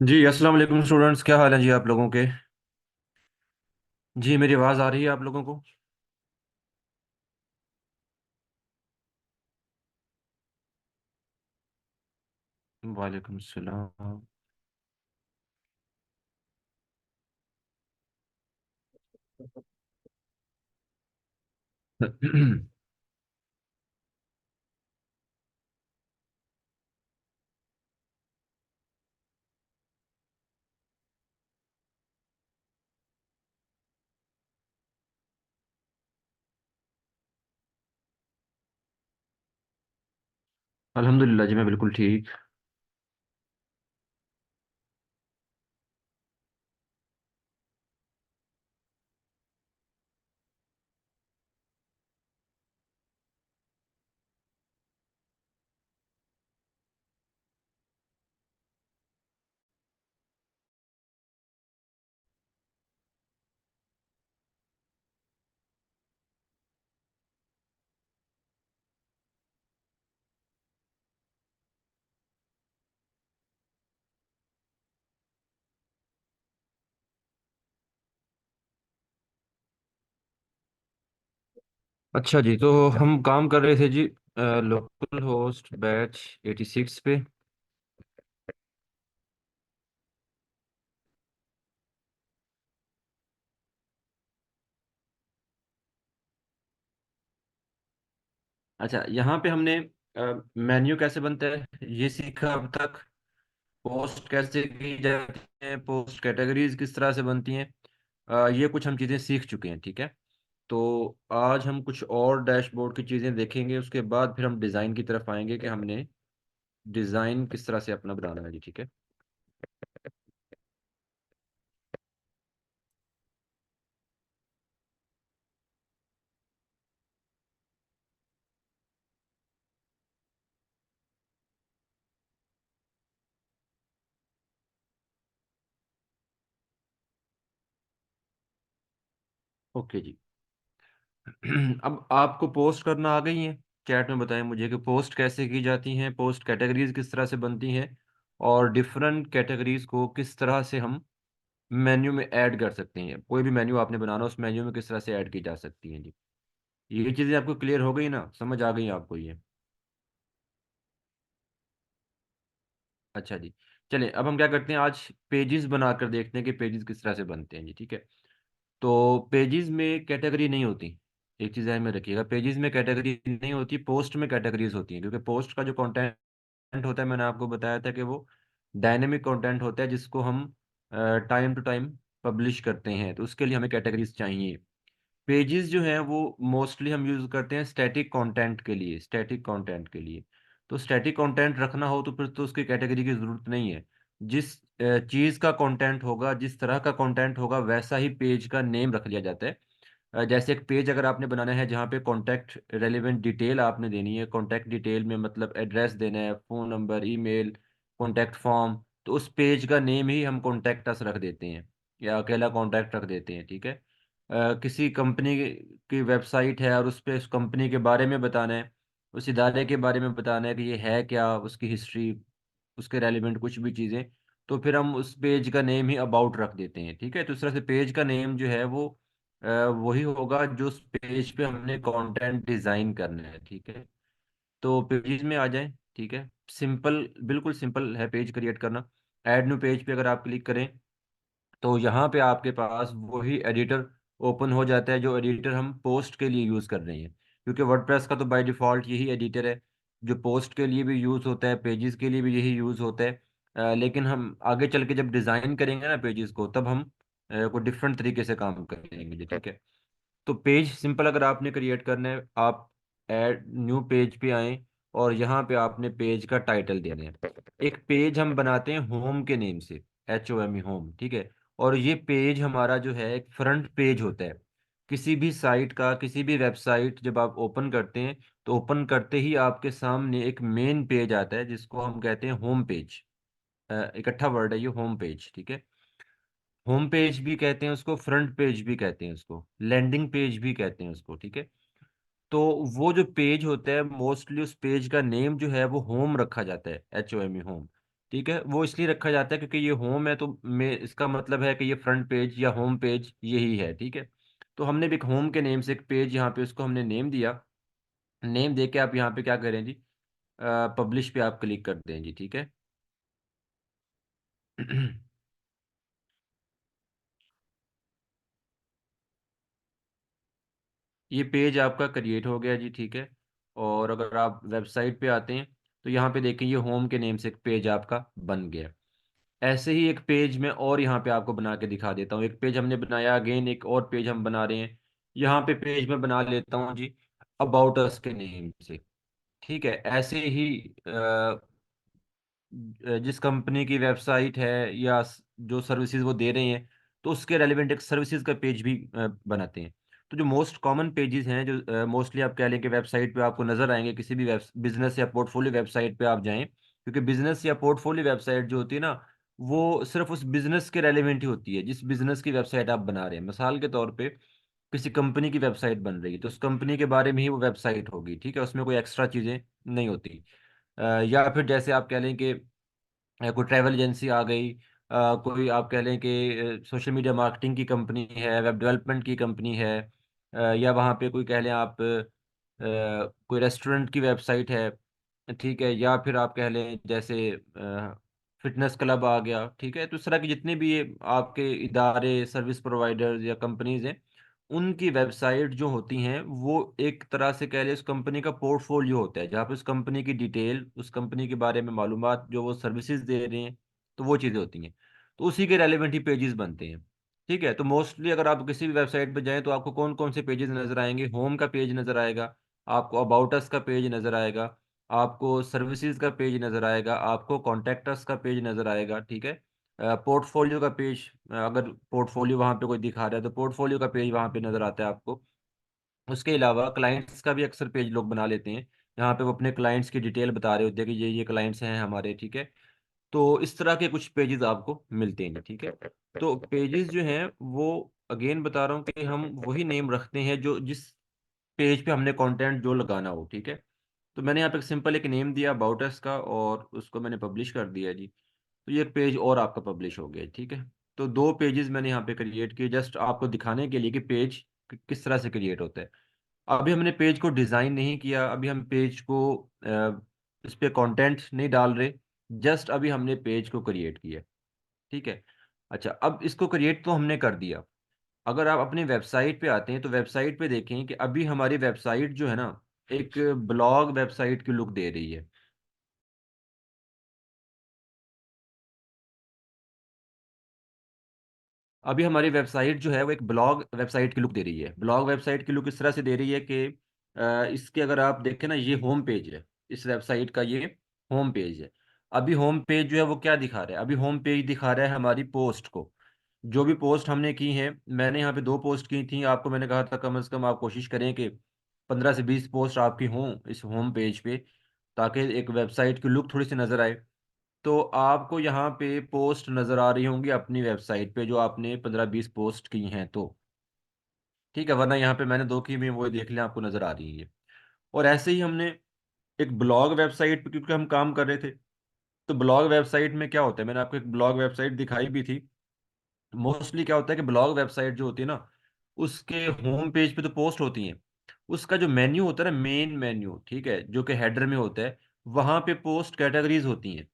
जी अस्सलाम वालेकुम स्टूडेंट्स, क्या हाल है जी आप लोगों के। जी मेरी आवाज़ आ रही है आप लोगों को। वालेकुम सलाम। अल्हम्दुलिल्लाह जी, मैं बिल्कुल ठीक। अच्छा जी, तो हम काम कर रहे थे जी लोकल होस्ट बैच 86 पे। अच्छा, यहाँ पे हमने मेन्यू कैसे बनता है ये सीखा अब तक। पोस्ट कैसे की जाती है, पोस्ट कैटेगरीज किस तरह से बनती हैं, ये कुछ हम चीज़ें सीख चुके हैं, ठीक है। तो आज हम कुछ और डैशबोर्ड की चीज़ें देखेंगे, उसके बाद फिर हम डिज़ाइन की तरफ आएंगे कि हमने डिज़ाइन किस तरह से अपना बनाना है जी, ठीक है। ओके जी। अब आपको पोस्ट करना आ गई है। चैट में बताएं मुझे कि पोस्ट कैसे की जाती हैं, पोस्ट कैटेगरीज किस तरह से बनती हैं, और डिफरेंट कैटेगरीज को किस तरह से हम मेन्यू में ऐड कर सकते हैं। कोई भी मेन्यू आपने बनाना, उस मेन्यू में किस तरह से ऐड की जा सकती हैं जी। ये चीज़ें आपको क्लियर हो गई ना, समझ आ गई आपको ये। अच्छा जी। चलिए अब हम क्या करते हैं, आज पेजेस बनाकर देखते हैं कि पेजेस किस तरह से बनते हैं जी, ठीक है। तो पेजेस में कैटेगरी नहीं होती। एक चीज़ ध्यान में रखिएगा, पेजेस में कैटेगरी नहीं होती, पोस्ट में कैटेगरीज होती हैं, क्योंकि पोस्ट का जो कंटेंट होता है, मैंने आपको बताया था कि वो डायनेमिक कंटेंट होता है जिसको हम टाइम टू टाइम पब्लिश करते हैं, तो उसके लिए हमें कैटेगरीज चाहिए। पेजेस जो हैं वो मोस्टली हम यूज़ करते हैं स्टैटिक कंटेंट के लिए, स्टैटिक कंटेंट के लिए। तो स्टैटिक कंटेंट रखना हो तो फिर तो उसकी कैटेगरी की ज़रूरत नहीं है। जिस चीज़ का कंटेंट होगा, जिस तरह का कंटेंट होगा, वैसा ही पेज का नेम रख लिया जाता है। जैसे एक पेज अगर आपने बनाना है जहाँ पे कॉन्टैक्ट रेलिवेंट डिटेल आपने देनी है, कॉन्टैक्ट डिटेल में मतलब एड्रेस देना है, phone number, email, contact form, तो उस पेज का नेम ही हम कॉन्टैक्ट अस रख देते हैं, या अकेला कॉन्टैक्ट रख देते हैं, ठीक है। किसी कंपनी की वेबसाइट है और उस पे उस कंपनी के बारे में बताना है, उस इदारे के बारे में बताना है कि ये है क्या, उसकी हिस्ट्री, उसके रेलिवेंट कुछ भी चीज़ें, तो फिर हम उस पेज का नेम ही अबाउट रख देते हैं, ठीक है। तो इस तरह से पेज का नेम जो है वो वही होगा जो उस पेज पे हमने कंटेंट डिज़ाइन करना है, ठीक है। तो पेजेस में आ जाएं, ठीक है। सिंपल, बिल्कुल सिंपल है पेज क्रिएट करना। ऐड न्यू पेज पे अगर आप क्लिक करें तो यहाँ पे आपके पास वही एडिटर ओपन हो जाता है जो एडिटर हम पोस्ट के लिए यूज़ कर रहे हैं, क्योंकि वर्डप्रेस का तो बाय डिफ़ॉल्ट यही एडिटर है जो पोस्ट के लिए भी यूज़ होता है, पेजेस के लिए भी यही यूज़ होता है। लेकिन हम आगे चल के जब डिज़ाइन करेंगे ना पेजेस को, तब हम कोई डिफरेंट तरीके से काम करेंगे जी, ठीक है। तो पेज सिंपल अगर आपने क्रिएट करना है, आप ऐड न्यू पेज पे आए और यहाँ पे आपने पेज का टाइटल देना है। एक पेज हम बनाते हैं होम के नेम से, HOME, होम, ठीक है। और ये पेज हमारा जो है एक फ्रंट पेज होता है किसी भी साइट का, किसी भी वेबसाइट जब आप ओपन करते हैं तो ओपन करते ही आपके सामने एक मेन पेज आता है जिसको हम कहते हैं होम पेज। इकट्ठा वर्ड है ये, होम पेज, ठीक है। होम पेज भी कहते हैं उसको, फ्रंट पेज भी कहते हैं उसको, लैंडिंग पेज भी कहते हैं उसको, ठीक है। तो वो जो पेज होता है मोस्टली उस पेज का नेम जो है वो होम रखा जाता है, HOME, होम। ठीक है, वो इसलिए रखा जाता है क्योंकि ये होम है, तो मैं इसका मतलब है कि ये फ्रंट पेज या होम पेज यही है। ठीक है, तो हमने भी एक होम के नेम से एक पेज यहाँ पे उसको हमने नेम दिया। नेम दे के आप यहाँ पे क्या करें जी, पब्लिश पे आप क्लिक कर दें जी। ठीक है। ये पेज आपका क्रिएट हो गया जी। ठीक है, और अगर आप वेबसाइट पे आते हैं तो यहाँ पे देखें, ये होम के नेम से एक पेज आपका बन गया। ऐसे ही एक पेज में और यहाँ पे आपको बना के दिखा देता हूँ। एक पेज हमने बनाया, अगेन एक और पेज हम बना रहे हैं। यहाँ पे पेज में बना लेता हूँ जी अबाउट अस के नेम से। ठीक है, ऐसे ही जिस कंपनी की वेबसाइट है या जो सर्विसेज वो दे रहे हैं, तो उसके रेलिवेंट एक सर्विसेज का पेज भी बनाते हैं। तो जो मोस्ट कॉमन पेजेस हैं, जो मोस्टली आप कह लें कि वेबसाइट पे आपको नजर आएंगे, किसी भी बिजनेस या पोर्टफोलियो वेबसाइट पे आप जाएं, क्योंकि बिजनेस या पोर्टफोलियो वेबसाइट जो होती है ना, वो सिर्फ उस बिजनेस के रेलिवेंट ही होती है जिस बिजनेस की वेबसाइट आप बना रहे हैं। मिसाल के तौर पे किसी कंपनी की वेबसाइट बन रही है तो उस कंपनी के बारे में ही वो वेबसाइट होगी। ठीक है, उसमें कोई एक्स्ट्रा चीजें नहीं होती। या फिर जैसे आप कह लें कि कोई ट्रैवल एजेंसी आ गई, कोई आप कह लें कि सोशल मीडिया मार्केटिंग की कंपनी है, वेब डेवलपमेंट की कंपनी है, या वहाँ पे कोई कह लें आप कोई रेस्टोरेंट की वेबसाइट है। ठीक है, या फिर आप कह लें जैसे फिटनेस क्लब आ गया। ठीक है, तो इस तरह के जितने भी ये आपके इदारे, सर्विस प्रोवाइडर्स या कंपनीज हैं, उनकी वेबसाइट जो होती हैं वो एक तरह से कह लें उस कंपनी का पोर्टफोलियो होता है, जहाँ पे उस कंपनी की डिटेल, उस कंपनी के बारे में मालूमात, जो वो सर्विसेज दे रहे हैं, तो वो चीज़ें होती हैं। तो उसी के रेलिवेंट ही पेजेस बनते हैं। ठीक है, तो मोस्टली अगर आप किसी भी वेबसाइट पर जाएं तो आपको कौन कौन से पेजेस नजर आएंगे? होम का पेज नजर आएगा, आपको अबाउट अस का पेज नजर आएगा, आपको सर्विसेज का पेज नजर आएगा, आपको कॉन्टैक्ट अस का पेज नजर आएगा। ठीक है, पोर्टफोलियो का पेज, अगर पोर्टफोलियो वहाँ पे कोई दिखा रहा है तो पोर्टफोलियो का पेज वहाँ पे नजर आता है आपको। उसके अलावा क्लाइंट्स का भी अक्सर पेज लोग बना लेते हैं, जहाँ पे वो अपने क्लाइंट्स की डिटेल बता रहे होते हैं कि ये क्लाइंट्स हैं हमारे। ठीक है, तो इस तरह के कुछ पेजेस आपको मिलते हैं। ठीक है, तो पेजेस जो हैं वो अगेन बता रहा हूँ कि हम वही नेम रखते हैं जो जिस पेज पे हमने कंटेंट जो लगाना हो। ठीक है, तो मैंने यहाँ पे सिंपल एक नेम दिया अबाउट अस का, और उसको मैंने पब्लिश कर दिया जी। तो ये पेज और आपका पब्लिश हो गया। ठीक है, तो दो पेजेस मैंने यहाँ पे क्रिएट किए जस्ट आपको दिखाने के लिए कि पेज किस तरह से क्रिएट होता है। अभी हमने पेज को डिज़ाइन नहीं किया, अभी हम पेज को इस पे कंटेंट नहीं डाल रहे, जस्ट अभी हमने पेज को क्रिएट किया। ठीक है, अच्छा, अब इसको क्रिएट तो हमने कर दिया। अगर आप अपनी वेबसाइट पे आते हैं तो वेबसाइट पे देखें कि अभी हमारी वेबसाइट जो है ना, एक ब्लॉग वेबसाइट की लुक दे रही है। अभी हमारी वेबसाइट जो है वो एक ब्लॉग वेबसाइट की लुक दे रही है। ब्लॉग वेबसाइट की लुक इस तरह से दे रही है कि इसके अगर आप देखें ना, ये होम पेज है, इस वेबसाइट का ये होम पेज है। अभी होम पेज जो है वो क्या दिखा रहा है? अभी होम पेज दिखा रहा है हमारी पोस्ट को, जो भी पोस्ट हमने की है। मैंने यहाँ पे 2 पोस्ट की थी, आपको मैंने कहा था कम से कम आप कोशिश करें कि 15 से 20 पोस्ट आपकी हों इस होम पेज पे, ताकि एक वेबसाइट की लुक थोड़ी सी नज़र आए। तो आपको यहाँ पे पोस्ट नज़र आ रही होंगी अपनी वेबसाइट पे, जो आपने 15-20 पोस्ट की हैं तो। ठीक है, वरना यहाँ पे मैंने 2 की भी, वो देख लें, आपको नज़र आ रही है। और ऐसे ही हमने एक ब्लॉग वेबसाइट पे क्योंकि हम काम कर रहे थे, तो ब्लॉग वेबसाइट में क्या होता है, मैंने आपको एक ब्लॉग वेबसाइट दिखाई भी थी। मोस्टली क्या होता है कि ब्लॉग वेबसाइट जो होती है ना, उसके होम पेज पे तो पोस्ट होती हैं, उसका जो मेन्यू होता है ना, मेन मेन्यू, ठीक है, जो कि हेडर में होता है, वहां पे पोस्ट कैटेगरीज होती हैं।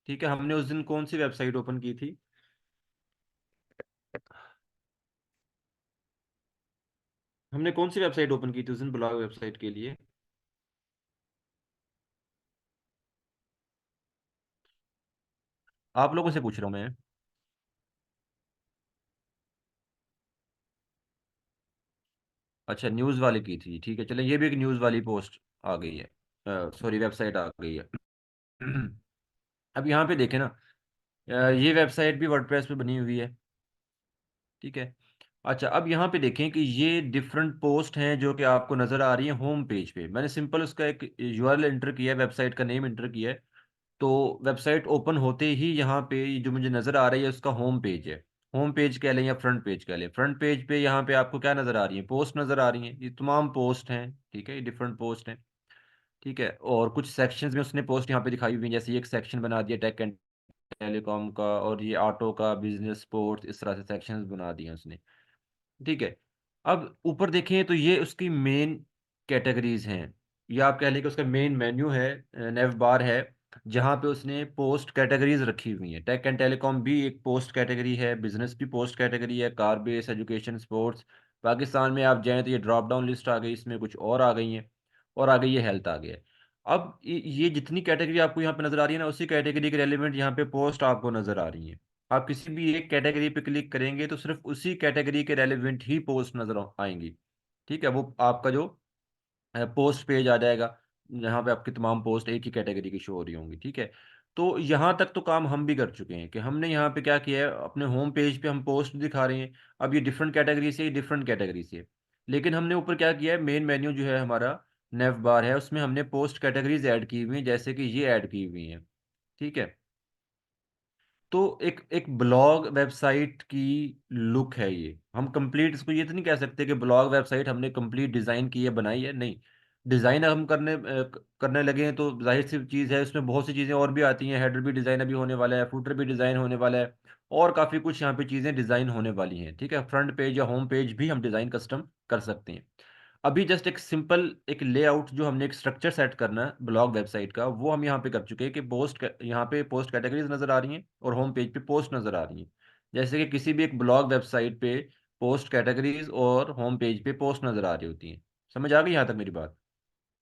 ठीक है, हमने उस दिन कौन सी वेबसाइट ओपन की थी? हमने कौन सी वेबसाइट ओपन की थी उस दिन ब्लॉग वेबसाइट के लिए? आप लोगों से पूछ रहा हूँ मैं। अच्छा, न्यूज़ वाली की थी, ठीक है, चले, ये भी एक न्यूज़ वाली पोस्ट आ गई है, सॉरी वेबसाइट आ गई है। अब यहाँ पे देखें ना, ये वेबसाइट भी वर्डप्रेस पे बनी हुई है। ठीक है, अच्छा, अब यहाँ पे देखें कि ये डिफरेंट पोस्ट हैं जो कि आपको नज़र आ रही हैं होम पेज पे। मैंने सिंपल उसका एक यूआरएल इंटर किया है, वेबसाइट का नेम इंटर किया है। तो वेबसाइट ओपन होते ही यहाँ पे जो मुझे नज़र आ रही है उसका होम पेज है। होम पेज कह लें या फ्रंट पेज कह लें। फ्रंट पेज पे यहाँ पे आपको क्या नजर आ रही है, पोस्ट नजर आ रही है, ये तमाम पोस्ट हैं, ठीक है, ये डिफरेंट पोस्ट हैं, ठीक है। और कुछ सेक्शंस में उसने पोस्ट यहाँ पे दिखाई हुई हैं, जैसे ये एक सेक्शन बना दिया टेक एंड टेलीकॉम का, और ये ऑटो का, बिजनेस, स्पोर्ट्स, इस तरह से सेक्शंस बना दिए हैं उसने, ठीक है। अब ऊपर देखें तो ये उसकी मेन कैटेगरीज हैं, या आप कह लें कि उसका मेन मेन्यू है, नेव बार है, जहाँ पे उसने पोस्ट कैटेगरीज रखी हुई हैं। टेक एंड टेलीकॉम भी एक पोस्ट कैटेगरी है, बिजनेस भी पोस्ट कैटेगरी है, car base, education, sports. Pakistan में आप जाएं तो ये ड्रॉप डाउन लिस्ट आ गई, इसमें कुछ और आ गई हैं, और आगे ये हेल्थ आ गया है। अब ये जितनी कैटेगरी आपको यहाँ पे नजर आ रही है ना, उसी कैटेगरी के रेलिवेंट यहाँ पे पोस्ट आपको नजर आ रही है। आप किसी भी एक कैटेगरी पे क्लिक करेंगे तो सिर्फ उसी कैटेगरी के रेलिवेंट ही पोस्ट नजर आएंगी, ठीक है। वो आपका जो पोस्ट पेज आ जाएगा, जहाँ पे आपकी तमाम पोस्ट एक ही कैटेगरी की शो हो रही होंगी, ठीक है। तो यहाँ तक तो काम हम भी कर चुके हैं कि हमने यहाँ पे क्या किया है, अपने होम पेज पे हम पोस्ट दिखा रहे हैं। अब ये डिफरेंट कैटेगरी से, डिफरेंट कैटेगरी से, लेकिन हमने ऊपर क्या किया है, मेन मेन्यू जो है हमारा, नेव बार है, उसमें हमने पोस्ट कैटेगरीज ऐड की हुई हैं, जैसे कि ये ऐड की हुई हैं, ठीक है। तो एक एक ब्लॉग वेबसाइट की लुक है ये। हम कंप्लीट इसको ये तो नहीं कह सकते कि ब्लॉग वेबसाइट हमने कंप्लीट डिजाइन की है, बनाई है, नहीं। डिजाइन हम करने लगे हैं तो जाहिर सी चीज है, इसमें बहुत सी चीजें और भी आती हैं। हेडर भी डिजाइन अभी होने वाला है, फुटर भी डिजाइन होने वाला है, और काफी कुछ यहाँ पे चीजें डिजाइन होने वाली हैं, ठीक है। फ्रंट पेज या होम पेज भी हम डिजाइन कस्टम कर सकते हैं। अभी जस्ट एक सिंपल एक लेआउट, जो हमने एक स्ट्रक्चर सेट करना है ब्लॉग वेबसाइट का, वो हम यहाँ पे कर चुके हैं कि पोस्ट, यहाँ पे पोस्ट कैटेगरीज नजर आ रही हैं और होम पेज पे पोस्ट नजर आ रही हैं। जैसे कि किसी भी एक ब्लॉग वेबसाइट पे पोस्ट कैटेगरीज और होम पेज पे पोस्ट नजर आ रही होती हैं। समझ आ गई यहाँ तक मेरी बात?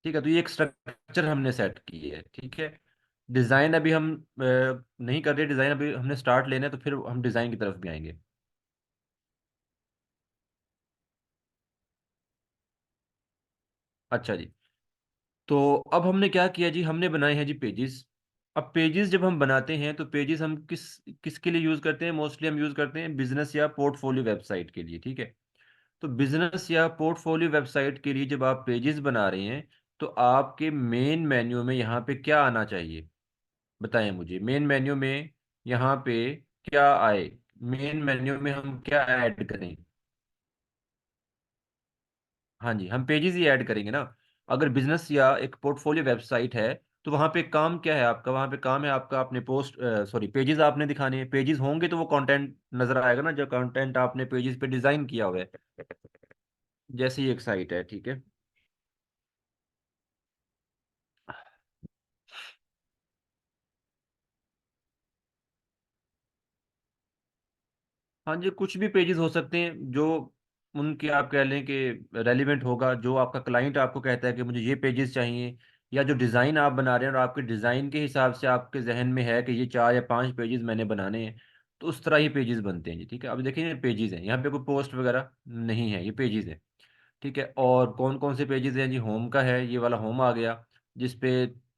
ठीक है, तो ये एक स्ट्रक्चर हमने सेट की है, ठीक है। डिजाइन अभी हम नहीं कर रहे, डिजाइन अभी हमने स्टार्ट लेना है, तो फिर हम डिजाइन की तरफ भी आएंगे। अच्छा जी। तो अब हमने क्या किया जी, हमने बनाए हैं जी पेजेस। अब पेजेस जब हम बनाते हैं तो पेजेस हम किसके लिए यूज करते हैं, मोस्टली हम यूज करते हैं बिजनेस या पोर्टफोलियो वेबसाइट के लिए, ठीक है। तो बिजनेस या पोर्टफोलियो वेबसाइट के लिए जब आप पेजेस बना रहे हैं, तो आपके मेन मेन्यू में यहाँ पे क्या आना चाहिए, बताएं मुझे। मेन मेन्यू में यहाँ पे क्या आए, मेन मेन्यू में हम क्या ऐड करें? हाँ जी, हम पेजेस ही ऐड करेंगे ना। अगर बिजनेस या एक पोर्टफोलियो वेबसाइट है, तो वहाँ पे काम क्या है आपका, वहाँ पे काम है आपका अपने पोस्ट, सॉरी, पेजेस आपने दिखाने हैं। पेजेस होंगे तो वो कंटेंट नजर आएगा ना, जो कंटेंट आपने पेजेस पे डिजाइन किया हुआ है। जैसे ही एक साइट है, ठीक है। हाँ जी, कुछ भी पेजेस हो सकते हैं जो उनके, आप कह लें कि रेलिवेंट होगा, जो आपका क्लाइंट आपको कहता है कि मुझे ये पेजेस चाहिए, या जो डिज़ाइन आप बना रहे हैं और आपके डिज़ाइन के हिसाब से आपके जहन में है कि ये 4 या 5 पेजेस मैंने बनाने हैं, तो उस तरह ही पेजेस बनते हैं जी, ठीक है। अब देखिए, ये पेजेस हैं, यहाँ पे कोई पोस्ट वगैरह नहीं है, ये पेजेस हैं, ठीक है। और कौन कौन से पेजेस हैं जी, होम का है, ये वाला होम आ गया, जिसपे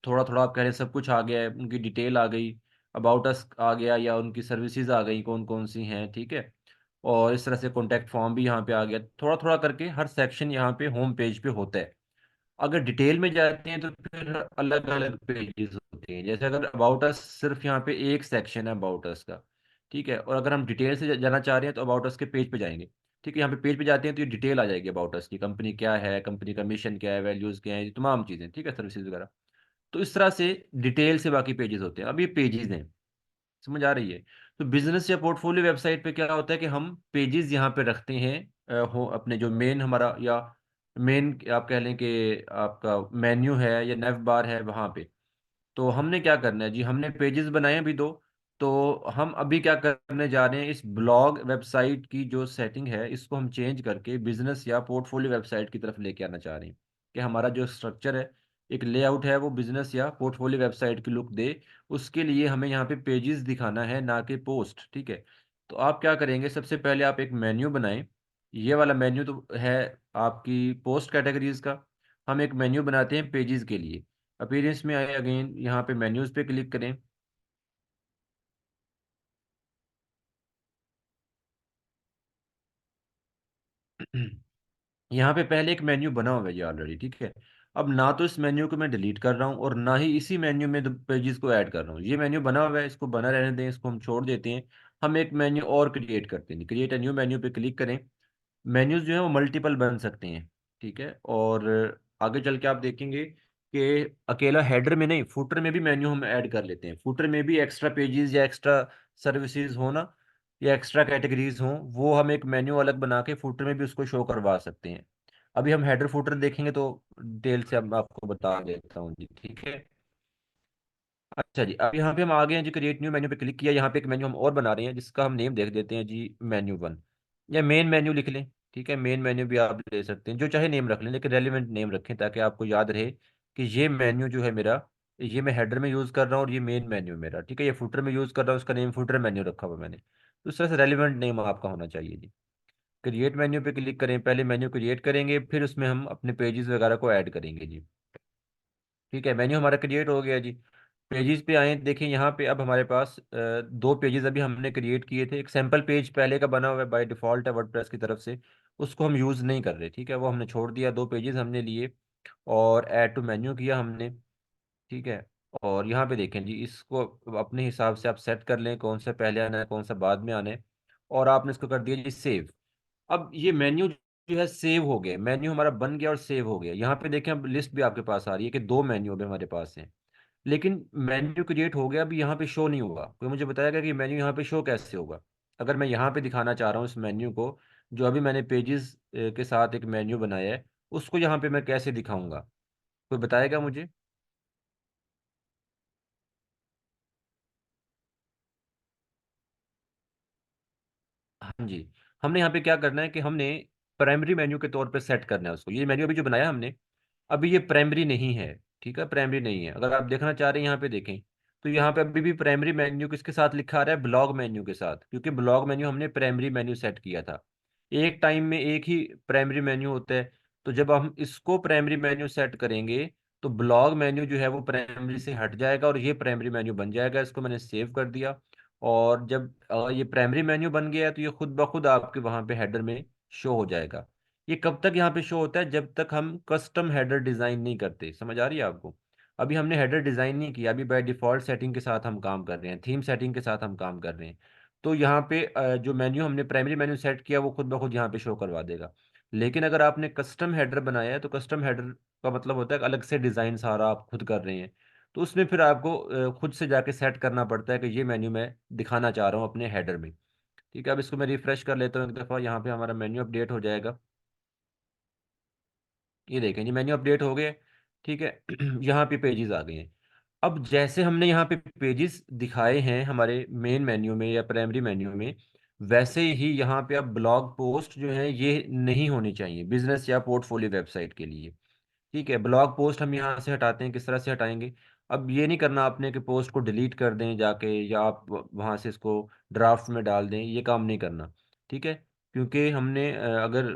थोड़ा थोड़ा आप कह रहे हैं सब कुछ आ गया है, उनकी डिटेल आ गई, अबाउट अस आ गया, या उनकी सर्विसेज आ गई कौन कौन सी हैं, ठीक है। और इस तरह से कॉन्टैक्ट फॉर्म भी यहाँ पे आ गया, थोड़ा थोड़ा करके हर सेक्शन यहाँ पे होम पेज पे होता है। अगर डिटेल में जाते हैं तो फिर अलग अलग पेजेस होते हैं। जैसे अगर अबाउट अस सिर्फ यहाँ पे एक सेक्शन है अबाउट अस का, ठीक है। और अगर हम डिटेल से जाना चाह रहे हैं तो अबाउट अस के पेज पे जाएंगे, ठीक है। यहाँ पे पेज पे जाते हैं तो ये डिटेल आ जाएगी अबाउट अस की, कंपनी क्या है, कंपनी का मिशन क्या है, वैल्यूज क्या है, ये तमाम चीज़ें, ठीक है, सर्विसेज वगैरह। तो इस तरह से डिटेल से बाकी पेजेस होते हैं। अब ये पेजेस हैं, समझ आ रही है? तो बिजनेस या पोर्टफोलियो वेबसाइट पे क्या होता है कि हम पेजेस यहाँ पे रखते हैं, हो अपने जो मेन हमारा, या मेन आप कह लें कि आपका मेन्यू है या नेव बार है वहाँ पे। तो हमने क्या करना है जी, हमने पेजेस बनाए हैं अभी दो। तो हम अभी क्या करने जा रहे हैं, इस ब्लॉग वेबसाइट की जो सेटिंग है, इसको हम चेंज करके बिजनेस या पोर्टफोलियो वेबसाइट की तरफ लेके आना चाह रहे हैं, कि हमारा जो स्ट्रक्चर है, एक लेआउट है, वो बिजनेस या पोर्टफोलियो वेबसाइट की लुक दे। उसके लिए हमें यहाँ पे पेजेस दिखाना है, ना कि पोस्ट, ठीक है। तो आप क्या करेंगे, सबसे पहले आप एक मेन्यू बनाएं। ये वाला मेन्यू तो है आपकी पोस्ट कैटेगरीज का। हम एक मेन्यू बनाते हैं पेजेस के लिए। अपीयरेंस में आए, अगेन यहाँ पे मेन्यूज पे क्लिक करें। यहाँ पे पहले एक मेन्यू बना हुआ है ये ऑलरेडी, ठीक है। अब ना तो इस मेन्यू को मैं डिलीट कर रहा हूँ, और ना ही इसी मेन्यू में पेजेस को ऐड कर रहा हूँ। ये मेन्यू बना हुआ है, इसको बना रहने दें, इसको हम छोड़ देते हैं। हम एक मेन्यू और क्रिएट करते हैं, क्रिएट अ न्यू मेन्यू पे क्लिक करें। मेन्यूज जो है वो मल्टीपल बन सकते हैं, ठीक है। और आगे चल के आप देखेंगे कि अकेला हेडर में नहीं, फुटर में भी मेन्यू हम ऐड कर लेते हैं। फुटर में भी एक्स्ट्रा पेजेस या एक्स्ट्रा सर्विसेज हो ना, या एक्स्ट्रा कैटेगरीज हो, वो हम एक मेन्यू अलग बना के फुटर में भी उसको शो करवा सकते हैं। अभी हम हेडर फुटर देखेंगे तो डिटेल से अब आपको बता देता हूँ जी, ठीक है। अच्छा जी, अब यहाँ पे हम आ गए हैं जी, क्रिएट न्यू मेन्यू पे क्लिक किया। यहाँ पे एक मेन्यू हम और बना रहे हैं जिसका हम नेम देख देते हैं जी, मेन्यू 1, या मेन मेन्यू लिख लें। ठीक है, मेन मेन्यू भी आप ले सकते हैं, जो चाहे नेम रख लें, लेकिन रेलिवेंट नेम रखें ताकि आपको याद रहे कि ये मेन्यू जो है मेरा, ये मैं हेडर में यूज़ कर रहा हूँ और ये मेन मेन्यू मेरा, ठीक है। ये फुटर में यूज़ कर रहा हूँ, उसका नेम फुटर मेन्यू रखा हुआ मैंने। तो इस तरह से रेलिवेंट नेम आपका होना चाहिए जी। क्रिएट मेन्यू पे क्लिक करें, पहले मेन्यू क्रिएट करेंगे, फिर उसमें हम अपने पेजेस वगैरह को ऐड करेंगे जी। ठीक है, मेन्यू हमारा क्रिएट हो गया जी। पेजेस पे आए, देखिए यहाँ पे अब हमारे पास दो पेजेस अभी हमने क्रिएट किए थे। एक सैम्पल पेज पहले का बना हुआ है, बाय डिफॉल्ट है वर्डप्रेस की तरफ से, उसको हम यूज़ नहीं कर रहे, ठीक है, वो हमने छोड़ दिया। दो पेजेस हमने लिए और ऐड टू मेन्यू किया हमने, ठीक है। और यहाँ पे देखें जी, इसको अपने हिसाब से आप सेट कर लें कौन सा पहले आना है कौन सा बाद में आना है। और आपने इसको कर दिया जी सेव। अब ये मेन्यू जो है सेव हो गया, मेन्यू हमारा बन गया और सेव हो गया। यहाँ पे देखें अब लिस्ट भी आपके पास आ रही है कि दो मेन्यू अभी हमारे पास हैं। लेकिन मेन्यू क्रिएट हो गया, अभी यहाँ पे शो नहीं होगा। कोई मुझे बताएगा कि मेन्यू यहाँ पे शो कैसे होगा? अगर मैं यहाँ पे दिखाना चाह रहा हूँ इस मेन्यू को, जो अभी मैंने पेजेस के साथ एक मेन्यू बनाया है, उसको यहाँ पे मैं कैसे दिखाऊंगा? कोई बताएगा मुझे? हाँ जी, हमने यहाँ पे क्या करना है कि हमने प्राइमरी मेन्यू के तौर पे सेट करना है उसको। ये मेन्यू अभी जो बनाया हमने, अभी ये प्राइमरी नहीं है, ठीक है, प्राइमरी नहीं है। अगर आप देखना चाह रहे हैं यहाँ पे देखें, तो यहाँ पे अभी भी प्राइमरी मेन्यू किसके साथ लिखा आ रहा है? ब्लॉग मेन्यू के साथ, क्योंकि ब्लॉग मेन्यू हमने प्राइमरी मेन्यू सेट किया था। एक टाइम में एक ही प्राइमरी मेन्यू होता है। तो जब हम इसको प्राइमरी मेन्यू सेट करेंगे, तो ब्लॉग मेन्यू जो है वो प्राइमरी से हट जाएगा और ये प्राइमरी मेन्यू बन जाएगा। इसको मैंने सेव कर दिया। और जब ये प्राइमरी मेन्यू बन गया है, तो ये खुद ब खुद आपके वहाँ पे हेडर में शो हो जाएगा। ये कब तक यहाँ पे शो होता है? जब तक हम कस्टम हेडर डिजाइन नहीं करते। समझ आ रही है आपको? अभी हमने हेडर डिजाइन नहीं किया, अभी बाय डिफॉल्ट सेटिंग के साथ हम काम कर रहे हैं, थीम सेटिंग के साथ हम काम कर रहे हैं। तो यहाँ पे जो मेन्यू हमने प्राइमरी मेन्यू सेट किया वो खुद ब खुद यहाँ पे शो करवा देगा। लेकिन अगर आपने कस्टम हेडर बनाया है, तो कस्टम हेडर का मतलब होता है कि अलग से डिजाइन सारा आप खुद कर रहे हैं। तो उसमें फिर आपको खुद से जाके सेट करना पड़ता है कि ये मेन्यू मैं दिखाना चाह रहा हूँ अपने हेडर में। ठीक है, अब इसको मैं रिफ्रेश कर लेता हूँ एक दफ़ा, यहाँ पे हमारा मेन्यू अपडेट हो जाएगा। ये देखें जी, मेन्यू अपडेट हो गए, ठीक है। यहाँ पे पेजेस आ गए हैं। अब जैसे हमने यहाँ पे पेजेस दिखाए हैं हमारे मेन मेन्यू में या प्राइमरी मेन्यू में, वैसे ही यहाँ पे अब ब्लॉग पोस्ट जो है ये नहीं होनी चाहिए बिजनेस या पोर्टफोलियो वेबसाइट के लिए। ठीक है, ब्लॉग पोस्ट हम यहाँ से हटाते हैं। किस तरह से हटाएंगे? अब ये नहीं करना आपने कि पोस्ट को डिलीट कर दें जाके, या आप वहाँ से इसको ड्राफ्ट में डाल दें, ये काम नहीं करना। ठीक है, क्योंकि हमने अगर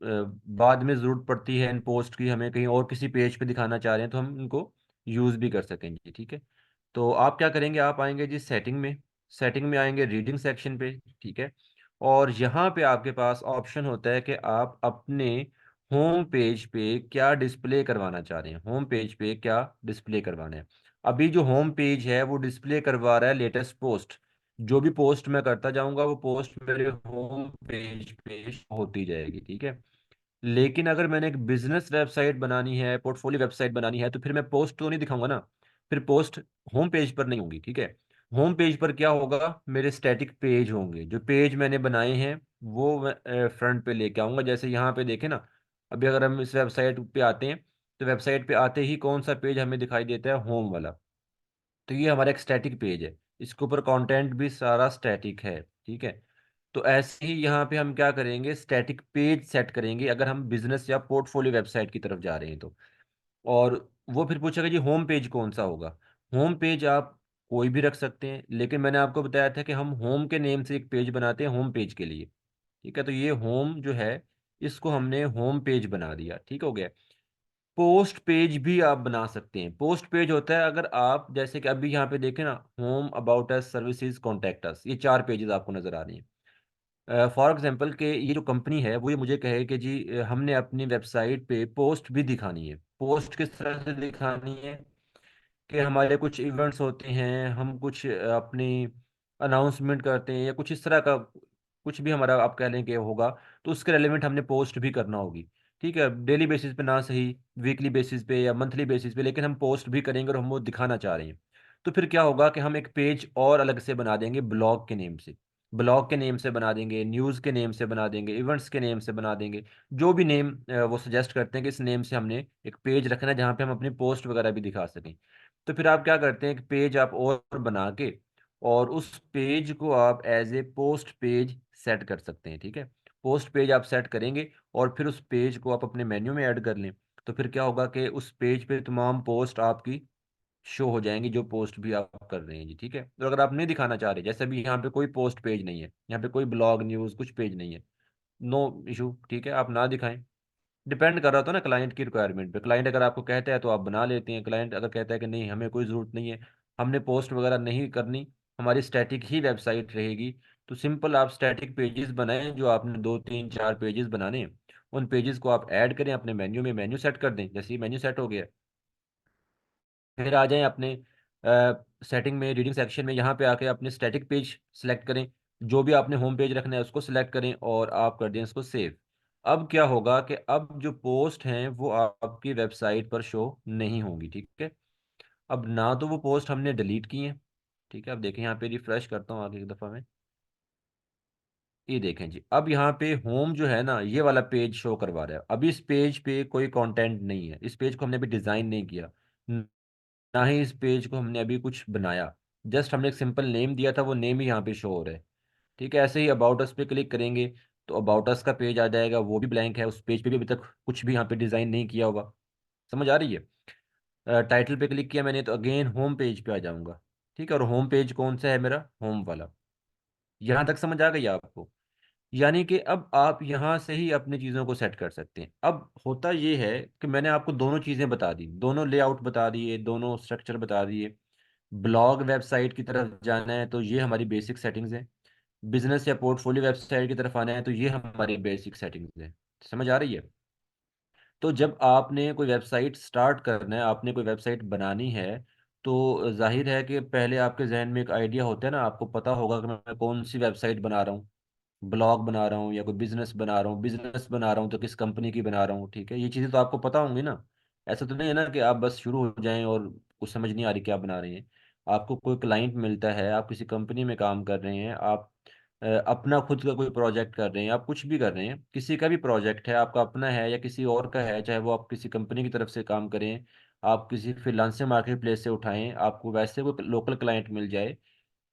बाद में ज़रूरत पड़ती है इन पोस्ट की, हमें कहीं और किसी पेज पे दिखाना चाह रहे हैं, तो हम इनको यूज़ भी कर सकेंगे। ठीक है, तो आप क्या करेंगे, आप आएंगे जी सेटिंग में, सेटिंग में आएंगे रीडिंग सेक्शन पे, ठीक है। और यहाँ पे आपके पास ऑप्शन होता है कि आप अपने होम पेज पे क्या डिस्प्ले करवाना चाह रहे हैं, होम पेज पे क्या डिस्प्ले करवाना है। अभी जो होम पेज है वो डिस्प्ले करवा रहा है लेटेस्ट पोस्ट। जो भी पोस्ट मैं करता जाऊंगा वो पोस्ट मेरे होम पेज पे होती जाएगी, ठीक है। लेकिन अगर मैंने एक बिजनेस वेबसाइट बनानी है, पोर्टफोलियो वेबसाइट बनानी है, तो फिर मैं पोस्ट तो नहीं दिखाऊंगा ना। फिर पोस्ट होम पेज पर नहीं होंगी, ठीक है। होम पेज पर क्या होगा? मेरे स्टैटिक पेज होंगे, जो पेज मैंने बनाए हैं वो मैं फ्रंट पे लेके आऊंगा। जैसे यहाँ पे देखें ना, अभी अगर हम इस वेबसाइट पे आते हैं, तो वेबसाइट पे आते ही कौन सा पेज हमें दिखाई देता है? होम वाला। तो ये हमारा एक स्टैटिक पेज है, इसके ऊपर कंटेंट भी सारा स्टैटिक है, ठीक है। तो ऐसे ही यहाँ पे हम क्या करेंगे, स्टैटिक पेज सेट करेंगे अगर हम बिजनेस या पोर्टफोलियो वेबसाइट की तरफ जा रहे हैं तो। और वो फिर पूछेगा जी होम पेज कौन सा होगा? होम पेज आप कोई भी रख सकते हैं, लेकिन मैंने आपको बताया था कि हम होम के नेम से एक पेज बनाते हैं होम पेज के लिए। ठीक है, तो ये होम जो है, इसको हमने होम पेज बना दिया, ठीक हो गया। पोस्ट पेज भी आप बना सकते हैं। पोस्ट पेज होता है अगर आप, जैसे कि अभी यहाँ पे देखें ना, home, about us, services, contact us, ये चार पेजेस आपको नजर आ रही हैं। फॉर एग्जांपल के ये जो कंपनी है वो ये मुझे कहे कि जी हमने अपनी वेबसाइट पे पोस्ट भी दिखानी है। पोस्ट किस तरह से दिखानी है? कि हमारे कुछ इवेंट्स होते हैं, हम कुछ अपनी अनाउंसमेंट करते हैं या कुछ इस तरह का कुछ भी हमारा आप कह लें कि होगा, तो उसके रेलिवेंट हमने पोस्ट भी करना होगी। ठीक है, डेली बेसिस पे ना सही, वीकली बेसिस पे या मंथली बेसिस पे, लेकिन हम पोस्ट भी करेंगे और हम वो दिखाना चाह रहे हैं। तो फिर क्या होगा कि हम एक पेज और अलग से बना देंगे ब्लॉग के नेम से। ब्लॉग के नेम से बना देंगे, न्यूज़ के नेम से बना देंगे, इवेंट्स के नेम से बना देंगे। जो भी नेम वो सजेस्ट करते हैं कि इस नेम से हमने एक पेज रखना है जहाँ पे हम अपनी पोस्ट वगैरह भी दिखा सकें। तो फिर आप क्या करते हैं, एक पेज आप और बना के और उस पेज को आप as a post page set कर सकते हैं। ठीक है, पोस्ट पेज आप सेट करेंगे और फिर उस पेज को आप अपने मेन्यू में ऐड कर लें। तो फिर क्या होगा कि उस पेज पे तमाम पोस्ट आपकी शो हो जाएंगी, जो पोस्ट भी आप कर रहे हैं जी। ठीक है, तो अगर आप नहीं दिखाना चाह रहे, जैसे भी यहाँ पे कोई पोस्ट पेज नहीं है, यहाँ पे कोई ब्लॉग न्यूज़ कुछ पेज नहीं है, नो इशू, ठीक है, आप ना दिखाएं। डिपेंड कर रहा था ना क्लाइंट की रिक्वायरमेंट पे। क्लाइंट अगर आपको कहता है तो आप बना लेते हैं, क्लाइंट अगर कहता है कि नहीं हमें कोई ज़रूरत नहीं है, हमने पोस्ट वगैरह नहीं करनी, हमारी स्टैटिक ही वेबसाइट रहेगी, तो सिंपल आप स्टैटिक पेजेस बनाएं। जो आपने 2 3 4 पेजेस बनाने हैं, उन पेजेस को आप ऐड करें अपने मेन्यू में, मेन्यू सेट कर दें। जैसे ही मेन्यू सेट हो गया, फिर आ जाएं अपने सेटिंग में, रीडिंग सेक्शन में, यहाँ पे आके अपने स्टैटिक पेज सेलेक्ट करें। जो भी आपने होम पेज रखना है उसको सिलेक्ट करें और आप कर दें इसको सेव। अब क्या होगा कि अब जो पोस्ट हैं वो आपकी वेबसाइट पर शो नहीं होंगी। ठीक है, अब ना तो वो पोस्ट हमने डिलीट की हैं। ठीक है, अब देखें यहाँ पे, रिफ्रेश करता हूँ आगे एक दफ़ा में। ये देखें जी, अब यहाँ पे होम जो है ना, ये वाला पेज शो करवा रहा है। अभी इस पेज पे कोई कंटेंट नहीं है, इस पेज को हमने अभी डिज़ाइन नहीं किया, ना ही इस पेज को हमने अभी कुछ बनाया। जस्ट हमने एक सिंपल नेम दिया था, वो नेम ही यहाँ पे शो हो रहा है। ठीक है, ऐसे ही अबाउट अस पे क्लिक करेंगे तो अबाउट अस का पेज आ जाएगा, वो भी ब्लैंक है, उस पेज पे भी अभी तक कुछ भी यहाँ पे डिज़ाइन नहीं किया होगा। समझ आ रही है? टाइटल पे क्लिक किया मैंने तो अगेन होम पेज पे आ जाऊंगा। ठीक है, और होम पेज कौन सा है मेरा, होम वाला। यहाँ तक समझ आ गई आपको? यानी कि अब आप यहाँ से ही अपनी चीज़ों को सेट कर सकते हैं। अब होता ये है कि मैंने आपको दोनों चीज़ें बता दी, दोनों लेआउट बता दिए, दोनों स्ट्रक्चर बता दिए। ब्लॉग वेबसाइट की तरफ जाना है तो ये हमारी बेसिक सेटिंग्स है, बिजनेस या पोर्टफोलियो वेबसाइट की तरफ आना है तो ये हमारी बेसिक सेटिंग्स है। समझ आ रही है? तो जब आपने कोई वेबसाइट स्टार्ट करना है, आपने कोई वेबसाइट बनानी है, तो जाहिर है कि पहले आपके जहन में एक आइडिया होता है ना, आपको पता होगा कि मैं कौन सी वेबसाइट बना रहा हूँ, ब्लॉग बना रहा हूँ या कोई बिजनेस बना रहा हूँ, बिजनेस बना रहा हूँ तो किस कंपनी की बना रहा हूँ। ठीक है, ये चीज़ें तो आपको पता होंगी ना। ऐसा तो नहीं है ना कि आप बस शुरू हो जाएं और कुछ समझ नहीं आ रही क्या बना रहे हैं। आपको कोई क्लाइंट मिलता है, आप किसी कंपनी में काम कर रहे हैं, आप अपना खुद का कोई प्रोजेक्ट कर रहे हैं, आप कुछ भी कर रहे हैं, किसी का भी प्रोजेक्ट है, आपका अपना है या किसी और का है, चाहे वो आप किसी कंपनी की तरफ से काम करें, आप किसी फ्रीलांसिंग मार्केट प्लेस से उठाएं, आपको वैसे कोई लोकल क्लाइंट मिल जाए,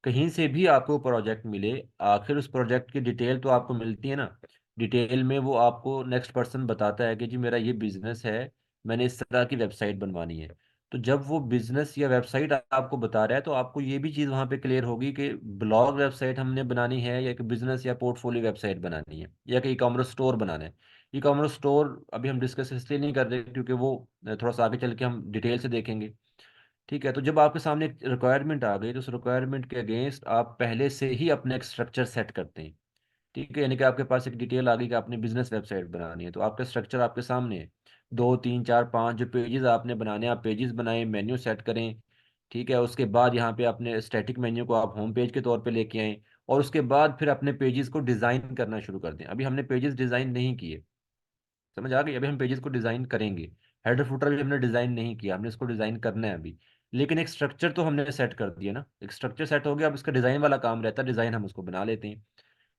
कहीं से भी आपको प्रोजेक्ट मिले, आखिर उस प्रोजेक्ट की डिटेल तो आपको मिलती है ना। डिटेल में वो आपको नेक्स्ट पर्सन बताता है कि जी मेरा ये बिजनेस है, मैंने इस तरह की वेबसाइट बनवानी है। तो जब वो बिजनेस या वेबसाइट आपको बता रहा है तो आपको ये भी चीज़ वहाँ पे क्लियर होगी कि ब्लॉग वेबसाइट हमने बनानी है या कि बिजनेस या पोर्टफोलियो वेबसाइट बनानी है या कि ई कॉमर्स स्टोर बनाना है। ई कॉमर्स स्टोर अभी हम डिस्कस इसलिए नहीं कर रहे क्योंकि वो थोड़ा सा आगे चल के हम डिटेल से देखेंगे। ठीक है, तो जब आपके सामने एक रिक्वायरमेंट आ गई तो उस रिक्वायरमेंट के अगेंस्ट आप पहले से ही अपने एक स्ट्रक्चर सेट करते हैं। ठीक है, यानी कि आपके पास एक डिटेल आ गई कि आपने बिजनेस वेबसाइट बनानी है, तो आपका स्ट्रक्चर आपके सामने है। 2 3 4 5 जो पेजेस आपने बनाने हैं, आप पेजेस बनाएं, मेन्यू सेट करें। ठीक है, उसके बाद यहाँ पे अपने स्टैटिक मेन्यू को आप होम पेज के तौर पे लेके आएं और उसके बाद फिर अपने पेजेस को डिज़ाइन करना शुरू कर दें। अभी हमने पेजेस डिज़ाइन नहीं किए, समझ आ गई? अभी हम पेजेस को डिजाइन करेंगे। हेडर फुटर भी हमने डिजाइन नहीं किया, हमने इसको डिजाइन करना है अभी। लेकिन एक स्ट्रक्चर तो हमने सेट कर दिया ना, एक स्ट्रक्चर सेट हो गया, अब इसका डिजाइन वाला काम रहता है, डिजाइन हम उसको बना लेते हैं।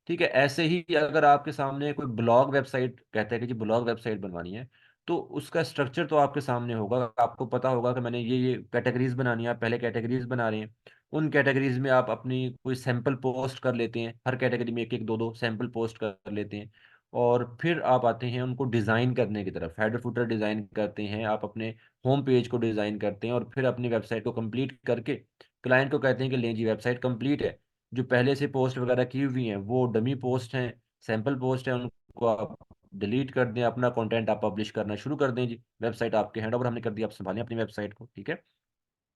ठीक है, ऐसे ही अगर आपके सामने कोई ब्लॉग वेबसाइट कहता है कि जी ब्लॉग वेबसाइट बनवानी है, तो उसका स्ट्रक्चर तो आपके सामने होगा, आपको पता होगा कि मैंने ये कैटेगरीज बनानी है। आप पहले कैटेगरीज बना रहे हैं, उन कैटेगरीज में आप अपनी कोई सैंपल पोस्ट कर लेते हैं, हर कैटेगरी में एक एक दो दो सैंपल पोस्ट कर लेते हैं। और फिर आप आते हैं उनको डिज़ाइन करने की तरफ, हेडर फुटर डिज़ाइन करते हैं, आप अपने होम पेज को डिज़ाइन करते हैं और फिर अपनी वेबसाइट को कंप्लीट करके क्लाइंट को कहते हैं कि लें जी वेबसाइट कंप्लीट है। जो पहले से पोस्ट वगैरह की हुई हैं वो डमी पोस्ट हैं, सैंपल पोस्ट हैं, उनको आप डिलीट कर दें, अपना कंटेंट आप पब्लिश करना शुरू कर दें जी। वेबसाइट आपके हैंड ओवर हमने कर दिया, आप संभालें अपनी वेबसाइट को। ठीक है,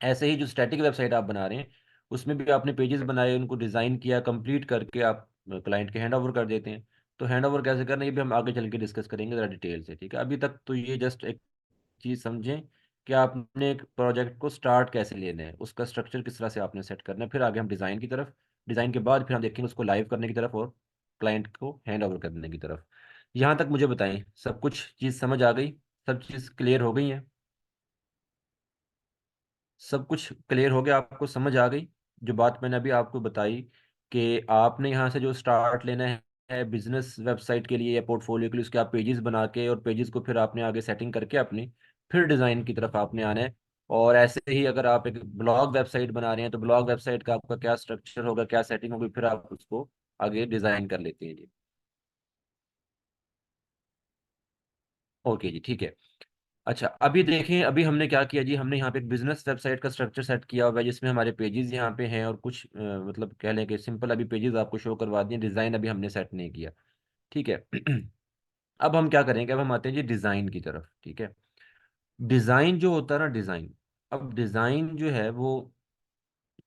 ऐसे ही जो स्टैटिक वेबसाइट आप बना रहे हैं उसमें भी आपने पेजेस बनाए, उनको डिज़ाइन किया, कंप्लीट करके आप क्लाइंट के हैंड ओवर कर देते हैं। तो हैंड ओवर कैसे करना है, ये भी हम आगे चल के डिस्कस करेंगे ज़रा डिटेल से। ठीक है, अभी तक तो ये जस्ट एक चीज़ समझें कि आपने एक प्रोजेक्ट को स्टार्ट कैसे लेना है, उसका स्ट्रक्चर किस तरह से आपने सेट करना है, फिर आगे हम डिज़ाइन की तरफ डिज़ाइन के बाद फिर हम देखेंगे उसको लाइव करने की तरफ और क्लाइंट को हैंड ओवर करने की तरफ। यहाँ तक मुझे बताएं, सब कुछ चीज़ समझ आ गई? सब चीज़ क्लियर हो गई है? सब कुछ क्लियर हो गया? आपको समझ आ गई जो बात मैंने अभी आपको बताई, कि आपने यहाँ से जो स्टार्ट लेना है बिजनेस वेबसाइट के लिए या पोर्टफोलियो के लिए, उसके आप पेजेस बना के, और पेजेस को फिर आपने आगे सेटिंग करके अपनी, फिर डिज़ाइन की तरफ आपने आना है। और ऐसे ही अगर आप एक ब्लॉग वेबसाइट बना रहे हैं तो ब्लॉग वेबसाइट का आपका क्या स्ट्रक्चर होगा, क्या सेटिंग होगी, फिर आप उसको आगे डिज़ाइन कर लेते हैं जी। ओके जी, ठीक है। अच्छा, अभी देखें, अभी हमने क्या किया जी, हमने यहाँ पे एक बिजनेस वेबसाइट का स्ट्रक्चर सेट किया हुआ है जिसमें हमारे पेजेस यहाँ पे हैं, और कुछ मतलब कह लें कि सिंपल अभी पेजेस आपको शो करवा दिए, डिज़ाइन अभी हमने सेट नहीं किया। ठीक है। अब हम क्या करेंगे, अब हम आते हैं जी डिज़ाइन की तरफ। ठीक है। डिज़ाइन जो होता है ना, डिज़ाइन, अब डिज़ाइन जो है वो,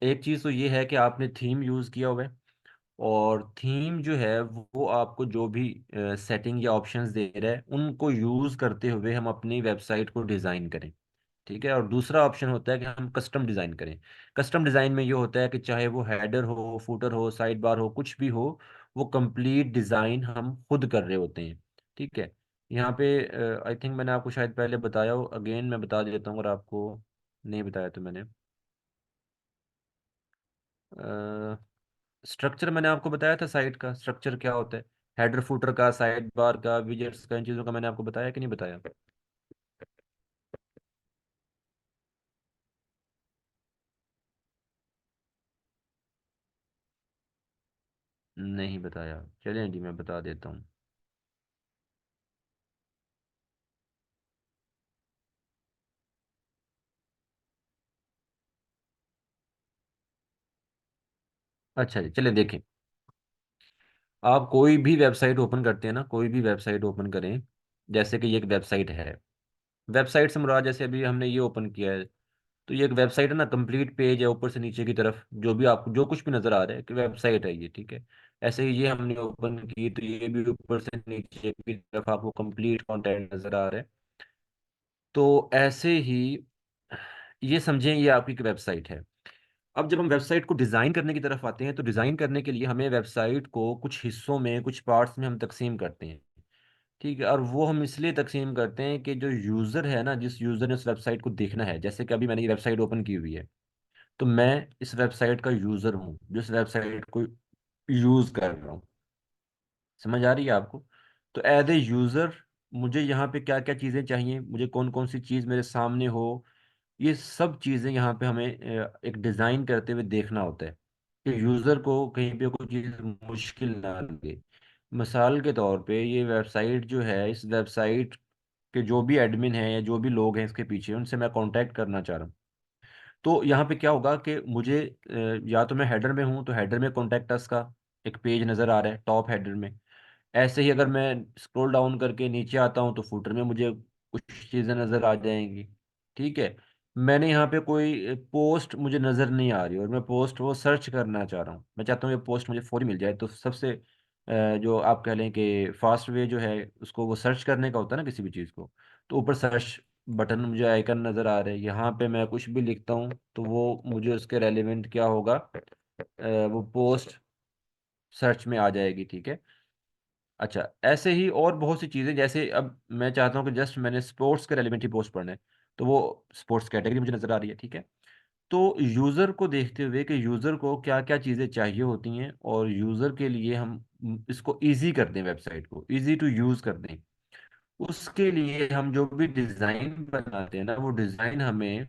एक चीज़ तो ये है कि आपने थीम यूज़ किया हुआ है, और थीम जो है वो आपको जो भी सेटिंग या ऑप्शंस दे रहा है उनको यूज़ करते हुए हम अपनी वेबसाइट को डिज़ाइन करें। ठीक है। और दूसरा ऑप्शन होता है कि हम कस्टम डिज़ाइन करें। कस्टम डिज़ाइन में ये होता है कि चाहे वो हेडर हो, फुटर हो, साइड बार हो, कुछ भी हो, वो कंप्लीट डिज़ाइन हम खुद कर रहे होते हैं। ठीक है। यहाँ पे आई थिंक मैंने आपको शायद पहले बताया हो, अगेन मैं बता देता हूँ अगर आपको नहीं बताया तो मैंने। स्ट्रक्चर मैंने आपको बताया था, साइट का स्ट्रक्चर क्या होता है, हेडर फुटर का, साइड बार का, विजेट्स का, इन चीज़ों का मैंने आपको बताया कि नहीं बताया? नहीं बताया? चलिए जी, मैं बता देता हूँ। अच्छा जी, चलिए देखें। आप कोई भी वेबसाइट ओपन करते हैं ना, कोई भी वेबसाइट ओपन करें, जैसे कि ये एक वेबसाइट है, वेबसाइट से मुराद जैसे अभी हमने ये ओपन किया है, तो ये एक वेबसाइट है ना, कंप्लीट पेज है ऊपर से नीचे की तरफ, जो भी आपको जो कुछ भी नज़र आ रहा है कि वेबसाइट है ये। ठीक है। ऐसे ही ये हमने ओपन की तो ये भी ऊपर से नीचे की तरफ आपको कंप्लीट कंटेंट नज़र आ रहा है। तो ऐसे ही ये समझें, ये आपकी एक वेबसाइट है। अब जब हम वेबसाइट को डिज़ाइन करने की तरफ आते हैं, तो डिज़ाइन करने के लिए हमें वेबसाइट को कुछ हिस्सों में, कुछ पार्ट्स में हम तकसीम करते हैं। ठीक है। और वो हम इसलिए तकसीम करते हैं कि जो यूज़र है ना, जिस यूज़र ने उस वेबसाइट को देखना है, जैसे कि अभी मैंने ये वेबसाइट ओपन की हुई है, तो मैं इस वेबसाइट का यूज़र हूँ जो इस वेबसाइट को यूज़ कर रहा हूँ। समझ आ रही है आपको? तो एज ए यूज़र मुझे यहाँ पे क्या क्या चीज़ें चाहिए, मुझे कौन कौन सी चीज़ मेरे सामने हो, ये सब चीज़ें यहाँ पे हमें एक डिज़ाइन करते हुए देखना होता है कि यूज़र को कहीं पे कोई चीज़ मुश्किल ना लगे। मिसाल के तौर पे ये वेबसाइट जो है, इस वेबसाइट के जो भी एडमिन हैं या जो भी लोग हैं इसके पीछे, उनसे मैं कांटेक्ट करना चाह रहा हूँ। तो यहाँ पे क्या होगा कि मुझे या तो मैं हेडर में हूँ तो हेडर में कॉन्टैक्ट अस का एक पेज नज़र आ रहा है टॉप हेडर में। ऐसे ही अगर मैं स्क्रॉल डाउन करके नीचे आता हूँ तो फुटर में मुझे कुछ चीज़ें नज़र आ जाएंगी। ठीक है। मैंने यहाँ पे कोई पोस्ट मुझे नज़र नहीं आ रही और मैं पोस्ट वो सर्च करना चाह रहा हूँ, मैं चाहता हूँ ये पोस्ट मुझे फौरी मिल जाए, तो सबसे जो आप कह लें कि फास्ट वे जो है उसको वो सर्च करने का होता है ना किसी भी चीज़ को, तो ऊपर सर्च बटन मुझे आइकन नज़र आ रहे हैं, यहाँ पे मैं कुछ भी लिखता हूँ तो वो मुझे उसके रेलिवेंट क्या होगा, वो पोस्ट सर्च में आ जाएगी। ठीक है। अच्छा, ऐसे ही और बहुत सी चीज़ें, जैसे अब मैं चाहता हूँ कि जस्ट मैंने स्पोर्ट्स के रेलिवेंट ही पोस्ट पढ़ना है, तो वो स्पोर्ट्स कैटेगरी मुझे नज़र आ रही है। ठीक है। तो यूज़र को देखते हुए कि यूज़र को क्या क्या चीज़ें चाहिए होती हैं, और यूज़र के लिए हम इसको ईजी कर दें, वेबसाइट को ईजी टू यूज़ कर दें, उसके लिए हम जो भी डिज़ाइन बनाते हैं ना, वो डिज़ाइन हमें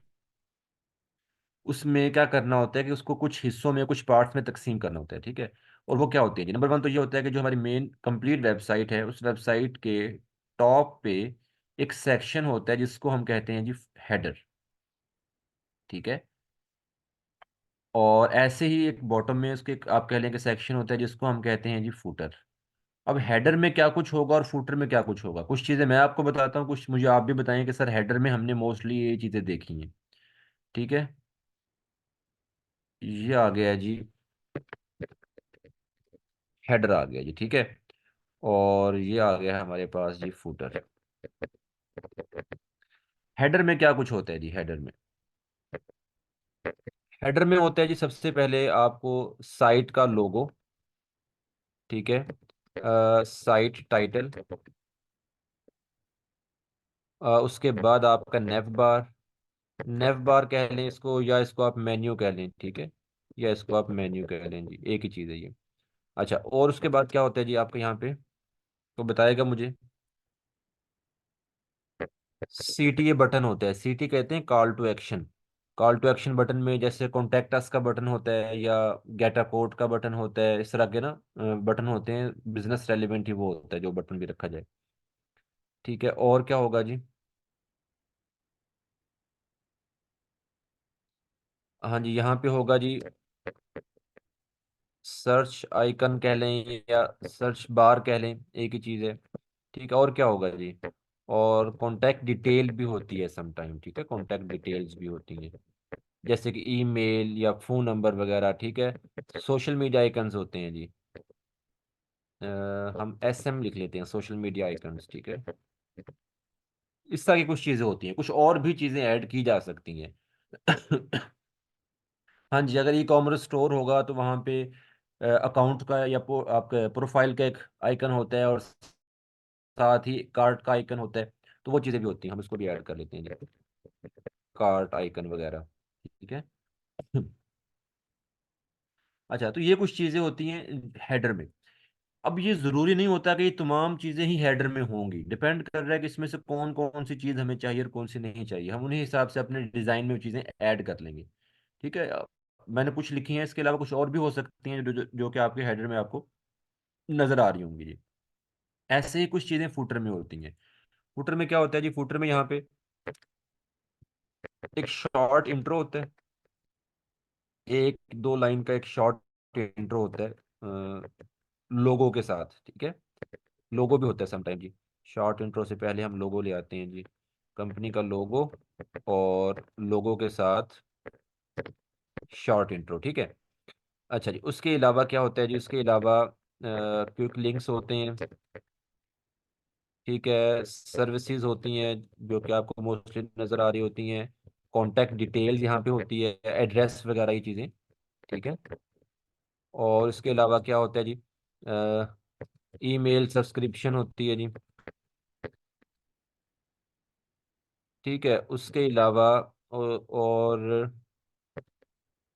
उसमें क्या करना होता है कि उसको कुछ हिस्सों में, कुछ पार्ट्स में तकसीम करना होता है। ठीक है। और वो क्या होती है जी, नंबर वन तो ये होता है कि जो हमारी मेन कंप्लीट वेबसाइट है, उस वेबसाइट के टॉप पे एक सेक्शन होता है जिसको हम कहते हैं जी हेडर। ठीक है। और ऐसे ही एक बॉटम में उसके आप कह लें कि सेक्शन होता है जिसको हम कहते हैं जी फुटर। अब हेडर में क्या कुछ होगा और फुटर में क्या कुछ होगा, कुछ चीज़ें मैं आपको बताता हूँ, कुछ मुझे आप भी बताएं कि सर हेडर में हमने मोस्टली ये चीज़ें देखी हैं। ठीक है। ये आ गया जी, हेडर आ गया जी। ठीक है। और ये आ गया हमारे पास जी फुटर। हेडर में क्या कुछ होता है जी, हेडर में हेडर में होता है जी सबसे पहले आपको साइट का लोगो, ठीक है, साइट टाइटल, उसके बाद आपका नेव बार, नेव बार कह लें इसको, या इसको आप मेन्यू कह लें, ठीक है, या इसको आप मेन्यू कह लें जी, एक ही चीज़ है ये। अच्छा, और उसके बाद क्या होता है जी आपका यहाँ पे, तो बताएगा मुझे। सीटी ये बटन होता है, सीटी कहते हैं call to action. Call to action button में जैसे कॉन्टैक्ट अस का बटन होता है, या गेट अ कोड का बटन होता है, इस तरह के ना बटन होते हैं, बिजनेस रेलिवेंट ही वो होता है जो बटन भी रखा जाए। ठीक है, और क्या होगा जी। हाँ जी, यहाँ पे होगा जी सर्च आइकन कह लें या सर्च बार कह लें, एक ही चीज़ है। ठीक है, और क्या होगा जी, और कॉन्टैक्ट डिटेल भी होती है समटाइम, ठीक है, कॉन्टैक्ट डिटेल्स भी होती हैं, जैसे कि ईमेल या फोन नंबर वगैरह, ठीक है। सोशल मीडिया आइकन्स होते हैं जी, हम SM लिख लेते हैं, सोशल मीडिया आइकन्स, ठीक है। इस तरह की कुछ चीज़ें होती हैं, कुछ और भी चीज़ें ऐड की जा सकती हैं। हाँ जी, अगर ई कॉमर्स स्टोर होगा तो वहाँ पे अकाउंट का या आपका प्रोफाइल का एक आइकन होता है, और साथ ही कार्ट का आइकन होता है, तो वो चीज़ें भी होती हैं, हम इसको भी ऐड कर लेते हैं जी, कार्ट आइकन वगैरह, ठीक है। अच्छा, तो ये कुछ चीज़ें होती हैं हेडर में। अब ये ज़रूरी नहीं होता कि ये तमाम चीज़ें ही हेडर में होंगी, डिपेंड कर रहा है कि इसमें से कौन कौन सी चीज़ हमें चाहिए और कौन सी नहीं चाहिए, हम उन्हीं हिसाब से अपने डिज़ाइन में वो चीज़ें ऐड कर लेंगे। ठीक है, मैंने कुछ लिखी हैं, इसके अलावा कुछ और भी हो सकती हैं जो कि आपके हेडर में आपको नज़र आ रही होंगी जी। ऐसे ही कुछ चीज़ें फुटर में होती हैं। फुटर में क्या होता है जी, फुटर में यहाँ पे एक शॉर्ट इंट्रो होता है, एक दो लाइन का एक शॉर्ट इंट्रो होता है लोगो के साथ, ठीक है। लोगो भी होता है समटाइम जी, शॉर्ट इंट्रो से पहले हम लोगो ले आते हैं जी, कंपनी का लोगो, और लोगो के साथ शॉर्ट इंट्रो, ठीक है। अच्छा जी, उसके अलावा क्या होता है जी, उसके अलावा क्विक लिंक्स होते हैं, ठीक है, सर्विसेज होती हैं जो कि आपको मोस्टली नज़र आ रही होती हैं, कॉन्टैक्ट डिटेल्स यहाँ पे होती है, एड्रेस वगैरह ये चीज़ें, ठीक है। और इसके अलावा क्या होता है जी, ईमेल सब्सक्रिप्शन होती है जी, ठीक है। उसके अलावा और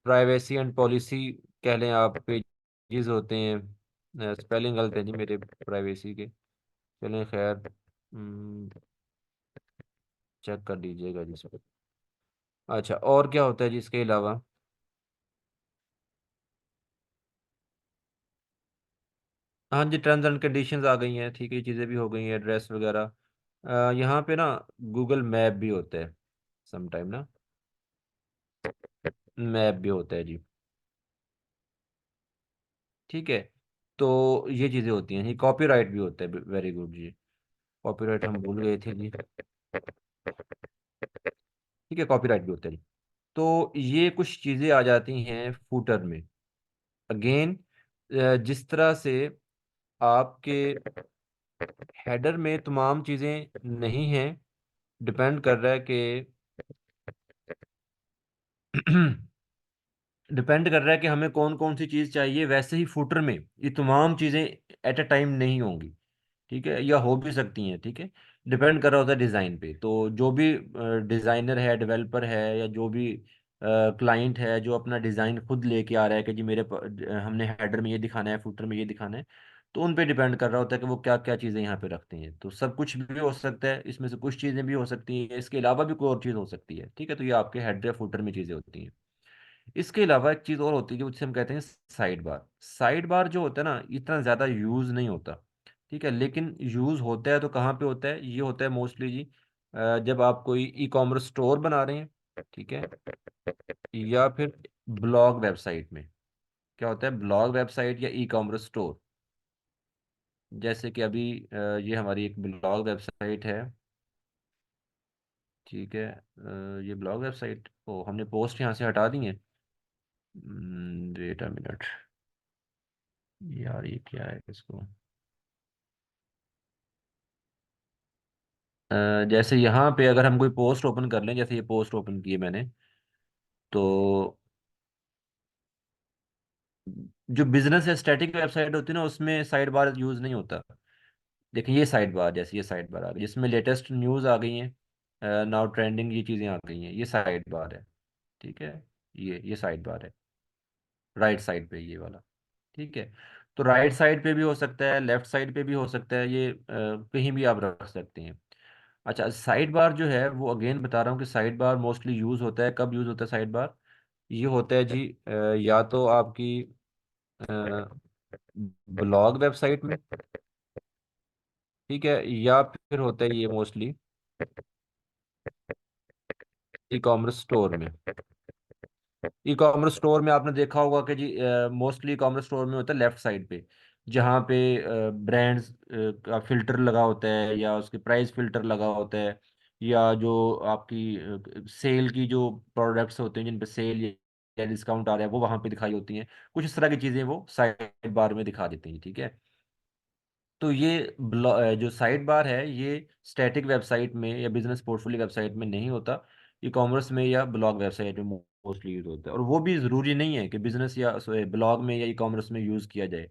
प्राइवेसी एंड पॉलिसी कह लें आप, पेजेस होते हैं, स्पेलिंग गलत है जी मेरे प्राइवेसी के, चलें खैर, चेक कर लीजिएगा जी इसको। अच्छा, और क्या होता है जी इसके अलावा। हाँ जी, टर्म्स एंड कंडीशंस आ गई हैं, ठीक है, ये चीज़ें भी हो गई हैं, एड्रेस वगैरह। यहाँ पे ना गूगल मैप भी होता है समटाइम ना, मैप भी होता है जी, ठीक है। तो ये चीज़ें होती हैं जी, कॉपीराइट भी होता है, वेरी गुड जी, कॉपीराइट हम भूल गए थे जी, ठीक है, कॉपीराइट भी होता है जी। तो ये कुछ चीज़ें आ जाती हैं फूटर में। अगेन, जिस तरह से आपके हेडर में तमाम चीज़ें नहीं हैं, डिपेंड कर रहा है कि डिपेंड कर रहा है कि हमें कौन कौन सी चीज़ चाहिए, वैसे ही फुटर में ये तमाम चीज़ें एट अ टाइम नहीं होंगी, ठीक है, या हो भी सकती हैं, ठीक है। डिपेंड कर रहा होता है डिज़ाइन पे, तो जो भी डिज़ाइनर है, डेवलपर है, या जो भी क्लाइंट है जो अपना डिज़ाइन खुद लेके आ रहा है कि जी हमने हेडर में ये दिखाना है, फुटर में ये दिखाना है, तो उन पे डिपेंड कर रहा होता है कि वो क्या क्या चीज़ें यहाँ पे रखते हैं। तो सब कुछ भी हो सकता है, इसमें से कुछ चीज़ें भी हो सकती हैं, इसके अलावा भी कोई और चीज़ हो सकती है, ठीक है। तो ये आपके हेडर या फुटर में चीज़ें होती हैं। इसके अलावा एक चीज़ और होती है जो जिसे हम कहते हैं साइड बार। साइड बार जो होता है ना, इतना ज़्यादा यूज़ नहीं होता, ठीक है, लेकिन यूज़ होता है तो कहाँ पे होता है, ये होता है मोस्टली जी जब आप कोई ई कॉमर्स स्टोर बना रहे हैं, ठीक है, या फिर ब्लॉग वेबसाइट में। क्या होता है, ब्लॉग वेबसाइट या ई कॉमर्स स्टोर, जैसे कि अभी ये हमारी एक ब्लॉग वेबसाइट है, ठीक है। ये ब्लॉग वेबसाइट, ओ हमने पोस्ट यहाँ से हटा दी है, वेट अ मिनट, यार ये क्या है इसको, जैसे यहाँ पे अगर हम कोई पोस्ट ओपन कर लें, जैसे ये पोस्ट ओपन की है मैंने, तो जो बिजनेस या स्टैटिक वेबसाइट होती है ना, उसमें साइड बार यूज नहीं होता। देखिए ये साइड बार, जैसे ये साइड बार आ गई जिसमें लेटेस्ट न्यूज़ आ गई हैं, नाउ ट्रेंडिंग ये चीज़ें आ गई हैं, ये साइड बार है। ठीक है, ये साइड बार है, राइट साइड पे ये वाला। ठीक है, तो राइट साइड पे भी हो सकता है, लेफ्ट साइड पे भी हो सकता है, ये कहीं भी आप रख सकते हैं। अच्छा, साइड बार जो है वो अगेन बता रहा हूँ कि साइड बार मोस्टली यूज़ होता है, कब यूज़ होता है साइड बार? ये होता है जी या तो आपकी ब्लॉग वेबसाइट में, ठीक है, या फिर होता है ये मोस्टली ई कॉमर्स स्टोर में। ई कॉमर्स स्टोर में आपने देखा होगा कि जी मोस्टली ई कॉमर्स स्टोर में होता है लेफ्ट साइड पे, जहाँ पे ब्रांड्स का फिल्टर लगा होता है, या उसके प्राइस फिल्टर लगा होता है, या जो आपकी सेल की जो प्रोडक्ट्स होते हैं जिन पे सेल या डिस्काउंट आ रहा है वो वहाँ पे दिखाई होती हैं। कुछ इस तरह की चीज़ें वो साइड बार में दिखा देती हैं। ठीक है, तो ये जो साइड बार है ये स्टैटिक वेबसाइट में या बिजनेस पोर्टफोलियो वेबसाइट में नहीं होता, ई कॉमर्स में या ब्लॉग वेबसाइट में मोस्टली यूज होता है। और वो भी ज़रूरी नहीं है कि बिजनेस या ब्लॉग में या ई कॉमर्स में यूज़ किया जाए।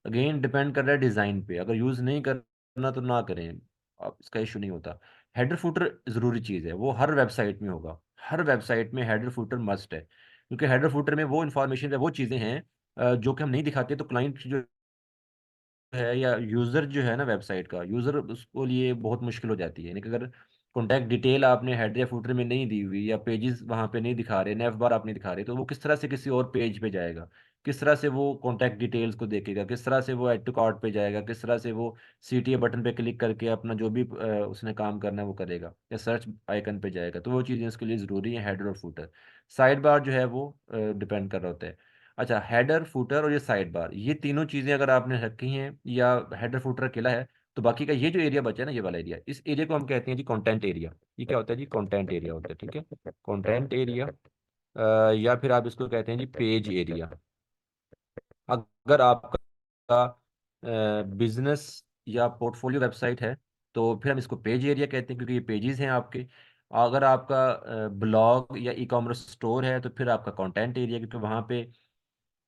अगेन डिपेंड कर रहा है डिज़ाइन पे, अगर यूज़ नहीं करना तो ना करें, आप इसका इशू नहीं होता। हेडर फुटर ज़रूरी चीज़ है, वो हर वेबसाइट में होगा, हर वेबसाइट में हेडर फुटर मस्ट है, क्योंकि हेडर फुटर में वो इन्फॉर्मेशन वो चीज़ें हैं जो कि हम नहीं दिखाते, तो क्लाइंट जो है या यूज़र जो है ना वेबसाइट का, यूज़र उसको लिए बहुत मुश्किल हो जाती है। यानी कि अगर कॉन्टैक्ट डिटेल आपने हेडर या फुटर में नहीं दी हुई, या पेजेस वहाँ पे नहीं दिखा रहे, नेव बार आप नहीं दिखा रहे, तो वो किस तरह से किसी और पेज पे जाएगा, किस तरह से वो कॉन्टैक्ट डिटेल्स को देखेगा, किस तरह से वो ऐड टू कार्ट पे जाएगा, किस तरह से वो CTA बटन पे क्लिक करके अपना जो भी उसने काम करना है वो करेगा, या सर्च आइकन पे जाएगा। तो वो चीज़ें उसके लिए ज़रूरी है, हेडर और फुटर। साइड बार जो है वो डिपेंड कर रहा होता है। अच्छा, हेडर फुटर और ये साइड बार, ये तीनों चीजें अगर आपने रखी हैं, या हेडर फुटर अकेला है, तो बाकी का ये जो एरिया बचा है ना, ये वाला एरिया, इस एरिया को हम कहते हैं जी कंटेंट एरिया। ये क्या होता है जी? कंटेंट एरिया होता है। ठीक है, कंटेंट एरिया, या फिर आप इसको कहते हैं जी पेज एरिया। अगर आपका बिजनेस या पोर्टफोलियो वेबसाइट है तो फिर हम इसको पेज एरिया कहते हैं, क्योंकि ये पेजेस हैं आपके। अगर आपका ब्लॉग या ई कॉमर्स स्टोर है तो फिर आपका कंटेंट एरिया, क्योंकि वहाँ पे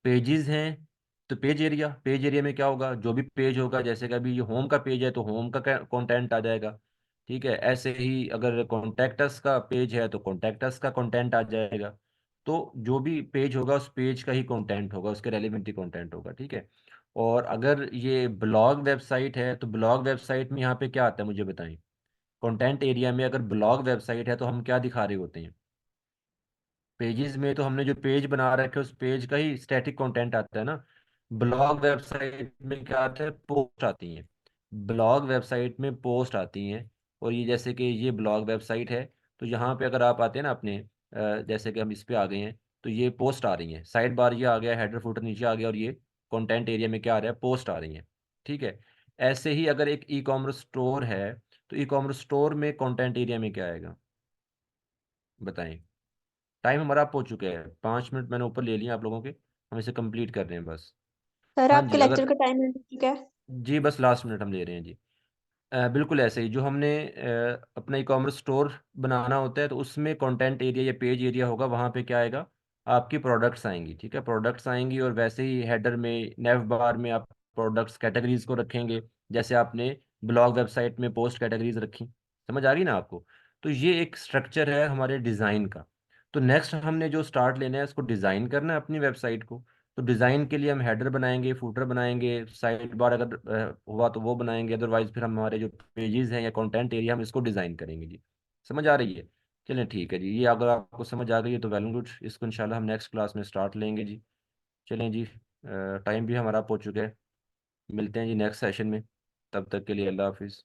पेजेस हैं। तो पेज एरिया में क्या होगा, जो भी पेज होगा, जैसे कि अभी ये होम का पेज है तो होम का कंटेंट आ जाएगा। ठीक है, ऐसे ही अगर कॉन्टैक्टस का पेज है तो कॉन्टैक्टस का कंटेंट आ जाएगा। तो जो भी पेज होगा उस पेज का ही कंटेंट होगा, उसके रेलिवेंट ही कंटेंट होगा। ठीक है, और अगर ये ब्लॉग वेबसाइट है तो ब्लॉग वेबसाइट में यहाँ पे क्या आता है मुझे बताएं। कंटेंट एरिया में अगर ब्लॉग वेबसाइट है तो हम क्या दिखा रहे होते हैं? पेजेस में तो हमने जो पेज बना रखे उस पेज का ही स्टैटिक कंटेंट आता है ना। ब्लॉग वेबसाइट में क्या आता है? पोस्ट आती हैं। ब्लॉग वेबसाइट में पोस्ट आती हैं। और ये जैसे कि ये ब्लॉग वेबसाइट है, तो यहाँ पे अगर आप आते हैं ना अपने जैसे कि हम इस पे आ गए हैं, तो ये पोस्ट आ रही हैं, साइड बार ये आ गया, हेडर फुटर नीचे आ गया, और ये कंटेंट एरिया में क्या आ रहा है? पोस्ट आ रही हैं। ठीक है, ऐसे ही अगर एक ई कॉमर्स स्टोर है तो ई कॉमर्स स्टोर में कंटेंट एरिया में क्या आएगा, बताएं। टाइम हमारा आप हो चुका है, 5 मिनट मैंने ऊपर ले लिया आप लोगों के, हम इसे कंप्लीट कर रहे हैं बस। सर हाँ आपके जी, लेक्चर अगर का टाइम मिल चुका है। जी बस लास्ट मिनट हम ले रहे हैं जी। बिल्कुल ऐसे ही जो हमने अपना ई कॉमर्स स्टोर बनाना होता है तो उसमें कंटेंट एरिया या पेज एरिया होगा, वहाँ पे क्या आएगा? आपकी प्रोडक्ट्स आएंगी। ठीक है, प्रोडक्ट्स आएंगी, और वैसे ही हेडर में नेव बार में आप प्रोडक्ट्स कैटेगरीज को रखेंगे, जैसे आपने ब्लॉग वेबसाइट में पोस्ट कैटेगरीज रखी। समझ आ गई ना आपको? तो ये एक स्ट्रक्चर है हमारे डिज़ाइन का। तो नेक्स्ट हमने जो स्टार्ट लेना है उसको डिज़ाइन करना है अपनी वेबसाइट को। तो डिज़ाइन के लिए हम हेडर बनाएंगे, फूटर बनाएंगे, साइड बार अगर हुआ तो वो बनाएंगे, अदरवाइज फिर हम हमारे जो पेजेस हैं या कंटेंट एरिया हम इसको डिज़ाइन करेंगे जी। समझ आ रही है? चलें ठीक है जी, ये अगर आपको समझ आ गई है तो वेल गुड, इसको इंशाल्लाह हम नेक्स्ट क्लास में स्टार्ट लेंगे जी। चलें जी, टाइम भी हमारा हो चुका है, मिलते हैं जी नेक्स्ट सेशन में, तब तक के लिए अल्लाह हाफिज़।